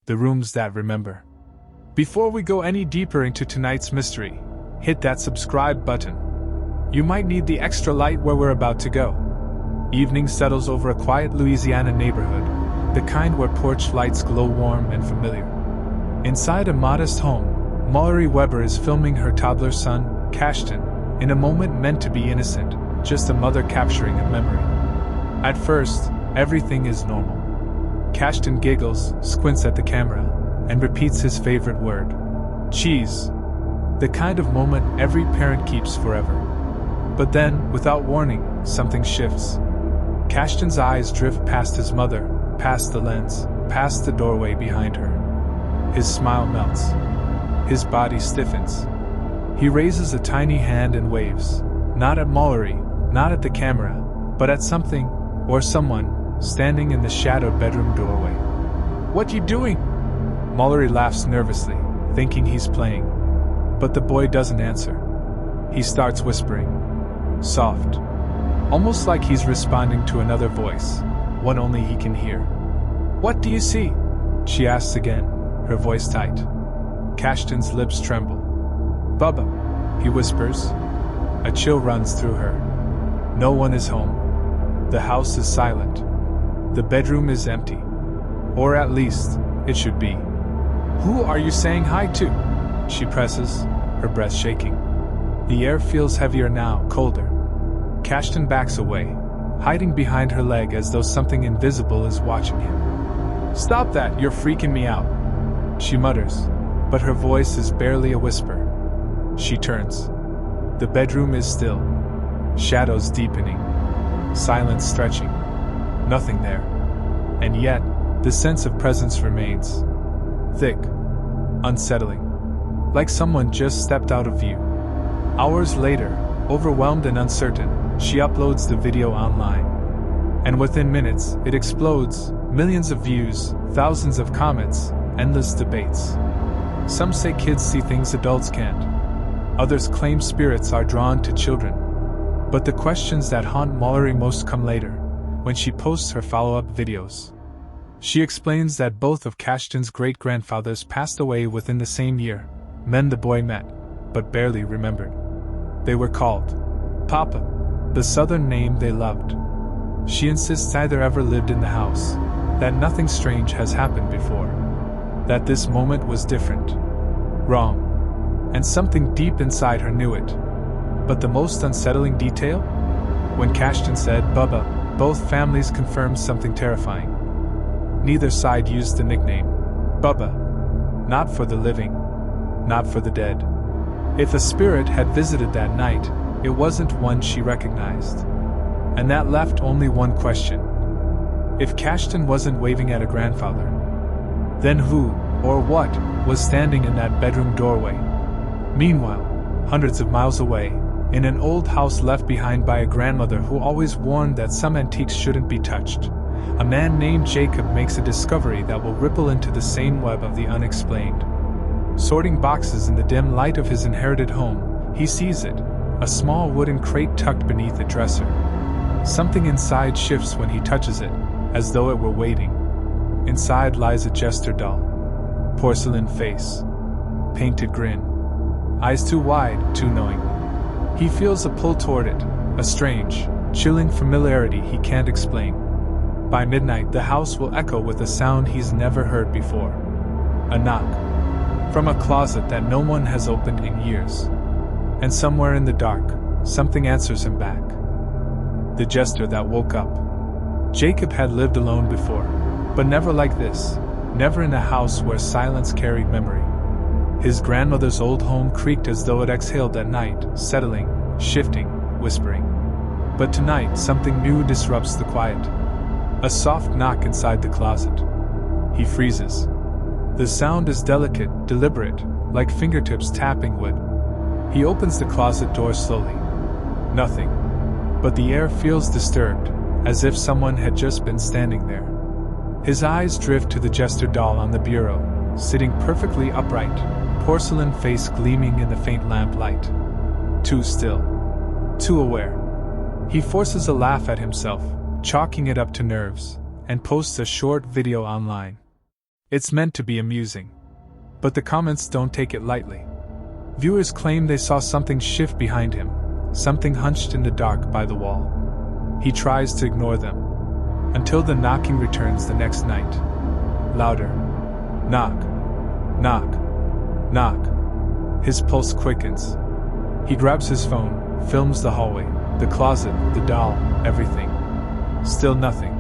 The rooms that remember. Before we go any deeper into tonight's mystery, hit that subscribe button. You might need the extra light where we're about to go. Evening settles over a quiet Louisiana neighborhood, the kind where porch lights glow warm and familiar. Inside a modest home, Mallory Weber is filming her toddler son, Cashton, in a moment meant to be innocent, just a mother capturing a memory. At first, everything is normal. Cashton giggles, squints at the camera, and repeats his favorite word. Cheese. The kind of moment every parent keeps forever. But then, without warning, something shifts. Cashton's eyes drift past his mother, past the lens, past the doorway behind her. His smile melts. His body stiffens. He raises a tiny hand and waves, not at Mallory, not at the camera, but at something, or someone, standing in the shadowed bedroom doorway. "What you doing?" Mallory laughs nervously, thinking he's playing. But the boy doesn't answer. He starts whispering. Soft. Almost like he's responding to another voice, one only he can hear. "What do you see?" she asks again, her voice tight. Cashton's lips tremble. "Bubba," he whispers. A chill runs through her. No one is home. The house is silent. The bedroom is empty. Or at least, it should be. "Who are you saying hi to?" she presses, her breath shaking. The air feels heavier now, colder. Cashton backs away, hiding behind her leg as though something invisible is watching him. "Stop that, you're freaking me out," she mutters, but her voice is barely a whisper. She turns. The bedroom is still. Shadows deepening. Silence stretching. Nothing there. And yet, the sense of presence remains. Thick. Unsettling. Like someone just stepped out of view. Hours later, overwhelmed and uncertain, she uploads the video online. And within minutes, it explodes, millions of views, thousands of comments, endless debates. Some say kids see things adults can't. Others claim spirits are drawn to children. But the questions that haunt Mallory most come later, when she posts her follow-up videos. She explains that both of Cashton's great-grandfathers passed away within the same year, men the boy met, but barely remembered. They were called Papa, the southern name they loved. She insists neither ever lived in the house, that nothing strange has happened before, that this moment was different, wrong, and something deep inside her knew it. But the most unsettling detail? When Cashton said Bubba, both families confirmed something terrifying. Neither side used the nickname Bubba. Not for the living, not for the dead. If a spirit had visited that night, it wasn't one she recognized. And that left only one question. If Cashton wasn't waving at a grandfather, then who, or what, was standing in that bedroom doorway? Meanwhile, hundreds of miles away, in an old house left behind by a grandmother who always warned that some antiques shouldn't be touched, a man named Jacob makes a discovery that will ripple into the same web of the unexplained. Sorting boxes in the dim light of his inherited home, he sees it, a small wooden crate tucked beneath a dresser. Something inside shifts when he touches it, as though it were waiting. Inside lies a jester doll. Porcelain face. Painted grin. Eyes too wide, too knowing. He feels a pull toward it, a strange, chilling familiarity he can't explain. By midnight, the house will echo with a sound he's never heard before. A knock. From a closet that no one has opened in years. And somewhere in the dark, something answers him back. The jester that woke up. Jacob had lived alone before, but never like this, never in a house where silence carried memory. His grandmother's old home creaked as though it exhaled at night, settling, shifting, whispering. But tonight something new disrupts the quiet. A soft knock inside the closet. He freezes. The sound is delicate, deliberate, like fingertips tapping wood. He opens the closet door slowly. Nothing. But the air feels disturbed, as if someone had just been standing there. His eyes drift to the jester doll on the bureau, sitting perfectly upright, porcelain face gleaming in the faint lamplight. Too still. Too aware. He forces a laugh at himself, chalking it up to nerves, and posts a short video online. It's meant to be amusing. But the comments don't take it lightly. Viewers claim they saw something shift behind him, something hunched in the dark by the wall. He tries to ignore them, until the knocking returns the next night. Louder. Knock. Knock. Knock. His pulse quickens. He grabs his phone, films the hallway, the closet, the doll, everything. Still nothing.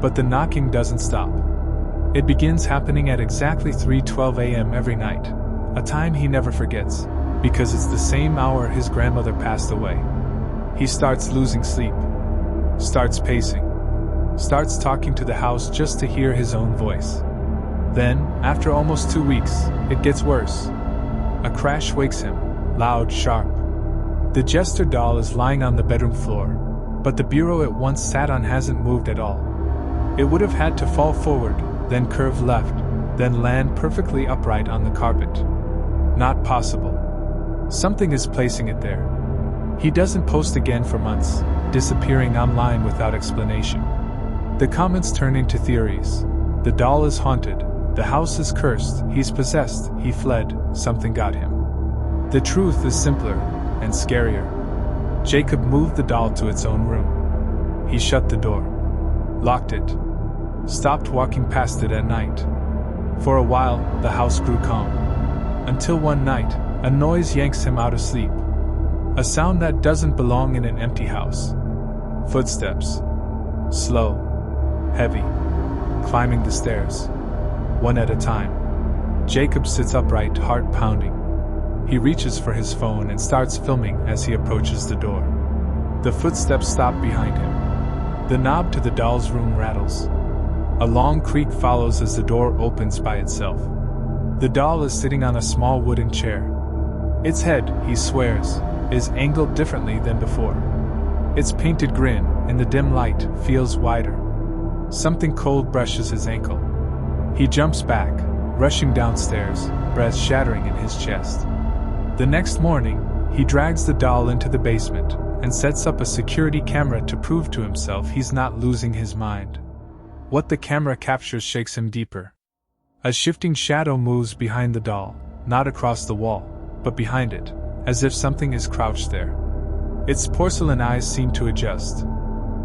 But the knocking doesn't stop. It begins happening at exactly 3:12 a.m. every night, a time he never forgets, because it's the same hour his grandmother passed away. He starts losing sleep, starts pacing, starts talking to the house just to hear his own voice. Then, after almost 2 weeks, it gets worse. A crash wakes him, loud, sharp. The jester doll is lying on the bedroom floor, but the bureau it once sat on hasn't moved at all. It would have had to fall forward, then curve left, then land perfectly upright on the carpet. Not possible. Something is placing it there. He doesn't post again for months, disappearing online without explanation. The comments turn into theories. The doll is haunted, the house is cursed, he's possessed, he fled, something got him. The truth is simpler and scarier. Jacob moved the doll to its own room. He shut the door, locked it, stopped walking past it at night. For a while, the house grew calm. Until one night, a noise yanks him out of sleep. A sound that doesn't belong in an empty house. Footsteps. Slow. Heavy. Climbing the stairs. One at a time. Jacob sits upright, heart pounding. He reaches for his phone and starts filming as he approaches the door. The footsteps stop behind him. The knob to the doll's room rattles. A long creak follows as the door opens by itself. The doll is sitting on a small wooden chair. Its head, he swears, is angled differently than before. Its painted grin, in the dim light, feels wider. Something cold brushes his ankle. He jumps back, rushing downstairs, breath shattering in his chest. The next morning, he drags the doll into the basement and sets up a security camera to prove to himself he's not losing his mind. What the camera captures shakes him deeper. A shifting shadow moves behind the doll, not across the wall, but behind it, as if something is crouched there. Its porcelain eyes seem to adjust.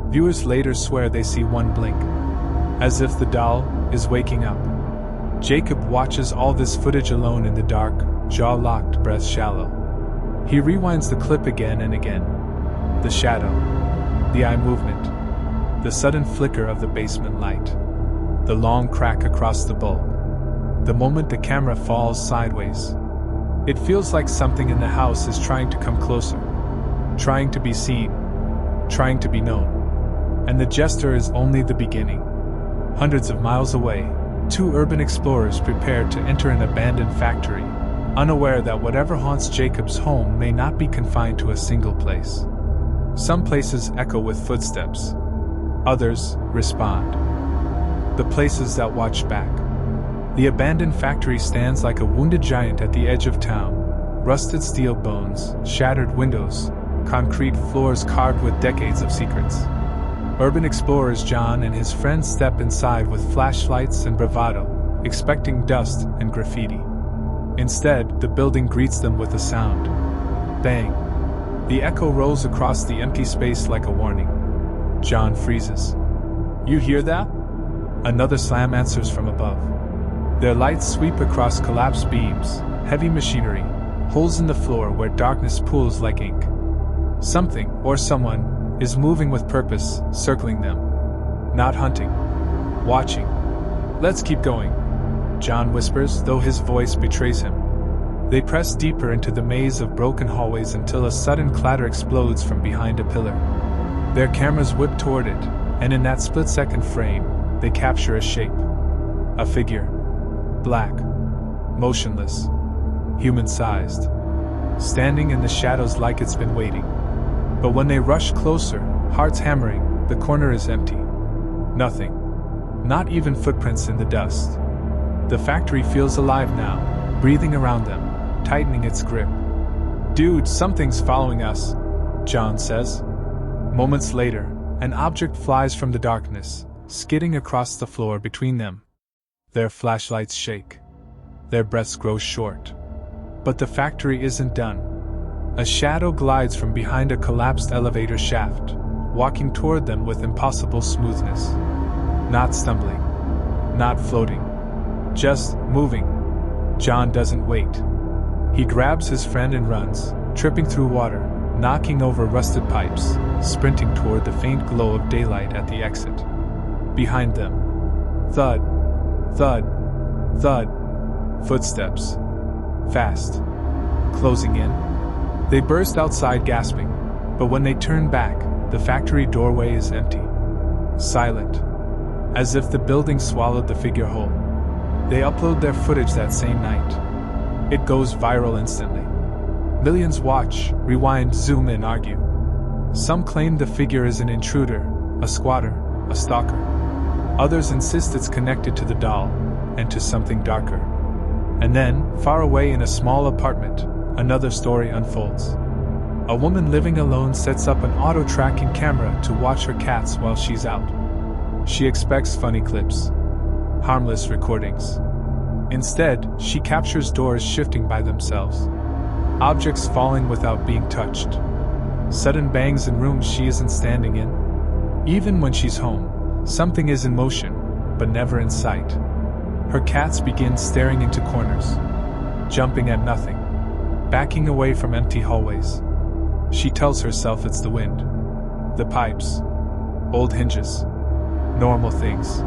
Viewers later swear they see one blink, as if the doll is waking up. Jacob watches all this footage alone in the dark, jaw locked, breath shallow. He rewinds the clip again and again. The shadow, the eye movement, the sudden flicker of the basement light, the long crack across the bulb. The moment the camera falls sideways, it feels like something in the house is trying to come closer, trying to be seen, trying to be known. And the jester is only the beginning. Hundreds of miles away, two urban explorers prepare to enter an abandoned factory, unaware that whatever haunts Jacob's home may not be confined to a single place. Some places echo with footsteps. Others respond. The places that watch back. The abandoned factory stands like a wounded giant at the edge of town. Rusted steel bones, shattered windows, concrete floors carved with decades of secrets. Urban explorers John and his friends step inside with flashlights and bravado, expecting dust and graffiti. Instead, the building greets them with a sound. Bang. The echo rolls across the empty space like a warning. John freezes. "You hear that?" Another slam answers from above. Their lights sweep across collapsed beams, heavy machinery, holes in the floor where darkness pools like ink. Something, or someone, is moving with purpose, circling them. Not hunting. Watching. "Let's keep going," John whispers, though his voice betrays him. They press deeper into the maze of broken hallways until a sudden clatter explodes from behind a pillar. Their cameras whip toward it, and in that split-second frame, they capture a shape. A figure. Black. Motionless. Human-sized. Standing in the shadows like it's been waiting. But when they rush closer, hearts hammering, the corner is empty. Nothing. Not even footprints in the dust. The factory feels alive now, breathing around them, tightening its grip. "Dude, something's following us," John says. Moments later, an object flies from the darkness, skidding across the floor between them. Their flashlights shake. Their breaths grow short. But the factory isn't done. A shadow glides from behind a collapsed elevator shaft, walking toward them with impossible smoothness. Not stumbling. Not floating. Just moving. John doesn't wait. He grabs his friend and runs, tripping through water, knocking over rusted pipes, sprinting toward the faint glow of daylight at the exit. Behind them. Thud. Thud. Thud. Footsteps. Fast. Closing in. They burst outside gasping, but when they turn back, the factory doorway is empty. Silent. As if the building swallowed the figure whole. They upload their footage that same night. It goes viral instantly. Millions watch, rewind, zoom in, argue. Some claim the figure is an intruder, a squatter, a stalker. Others insist it's connected to the doll, and to something darker. And then, far away in a small apartment, another story unfolds. A woman living alone sets up an auto-tracking camera to watch her cats while she's out. She expects funny clips, harmless recordings. Instead, she captures doors shifting by themselves, objects falling without being touched, sudden bangs in rooms she isn't standing in. Even when she's home, something is in motion, but never in sight. Her cats begin staring into corners, jumping at nothing, backing away from empty hallways. She tells herself it's the wind, the pipes, old hinges, normal things.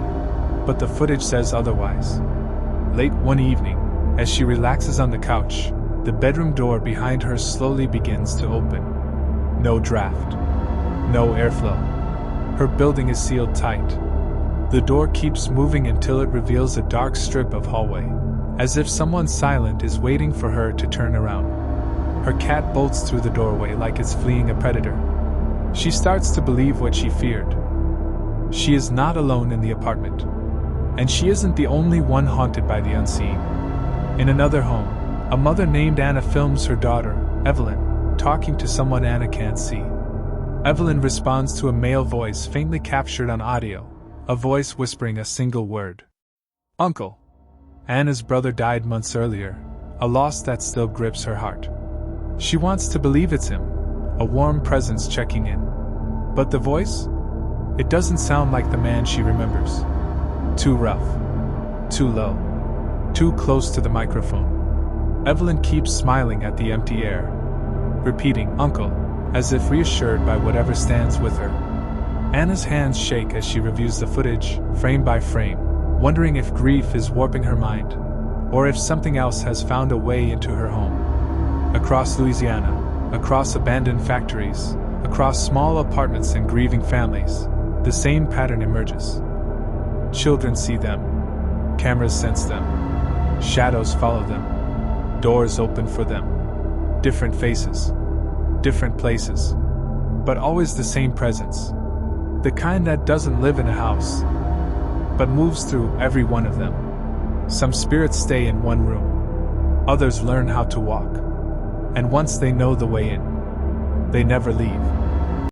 But the footage says otherwise. Late one evening, as she relaxes on the couch, the bedroom door behind her slowly begins to open. No draft. No airflow. Her building is sealed tight. The door keeps moving until it reveals a dark strip of hallway, as if someone silent is waiting for her to turn around. Her cat bolts through the doorway like it's fleeing a predator. She starts to believe what she feared. She is not alone in the apartment. And she isn't the only one haunted by the unseen. In another home, a mother named Anna films her daughter, Evelyn, talking to someone Anna can't see. Evelyn responds to a male voice faintly captured on audio, a voice whispering a single word. Uncle. Anna's brother died months earlier, a loss that still grips her heart. She wants to believe it's him, a warm presence checking in. But the voice? It doesn't sound like the man she remembers. Too rough. Too low. Too close to the microphone. Evelyn keeps smiling at the empty air, repeating, Uncle, as if reassured by whatever stands with her. Anna's hands shake as she reviews the footage, frame by frame, wondering if grief is warping her mind, or if something else has found a way into her home. Across Louisiana, across abandoned factories, across small apartments and grieving families, the same pattern emerges. Children see them. Cameras sense them. Shadows follow them. Doors open for them. Different faces. Different places. But always the same presence. The kind that doesn't live in a house, but moves through every one of them. Some spirits stay in one room. Others learn how to walk. And once they know the way in, they never leave.